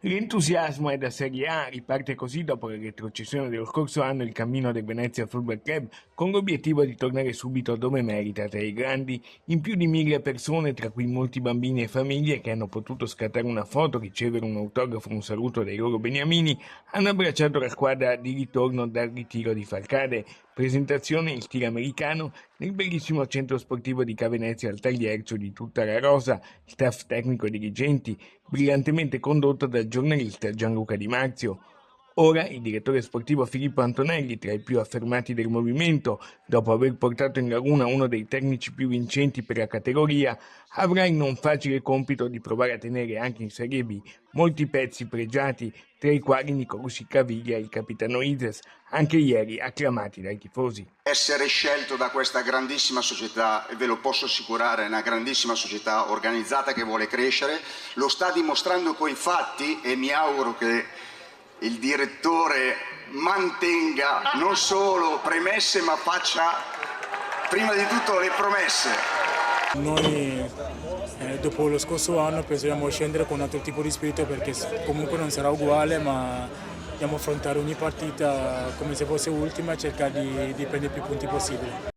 L'entusiasmo è da Serie A, riparte così dopo la retrocessione dello scorso anno il cammino del Venezia Football Club con l'obiettivo di tornare subito dove merita tra i grandi. In più di 1000 persone, tra cui molti bambini e famiglie che hanno potuto scattare una foto, ricevere un autografo, un saluto dai loro beniamini, hanno abbracciato la squadra di ritorno dal ritiro di Falcade. Presentazione in stile americano nel bellissimo centro sportivo di Cavenezia al Tagliercio di tutta la rosa, staff tecnico e dirigenti, brillantemente condotto dal giornalista Gianluca Di Marzio. Ora il direttore sportivo Filippo Antonelli, tra i più affermati del movimento, dopo aver portato in laguna uno dei tecnici più vincenti per la categoria, avrà il non facile compito di provare a tenere anche in Serie B molti pezzi pregiati, tra i quali Nicolussi Caviglia e il capitano Izes, anche ieri acclamati dai tifosi. Essere scelto da questa grandissima società, e ve lo posso assicurare, è una grandissima società organizzata che vuole crescere, lo sta dimostrando coi fatti e mi auguro che il direttore mantenga non solo premesse ma faccia prima di tutto le promesse. Noi dopo lo scorso anno pensiamo scendere con un altro tipo di spirito perché comunque non sarà uguale, ma dobbiamo affrontare ogni partita come se fosse ultima e cercare di prendere più punti possibili.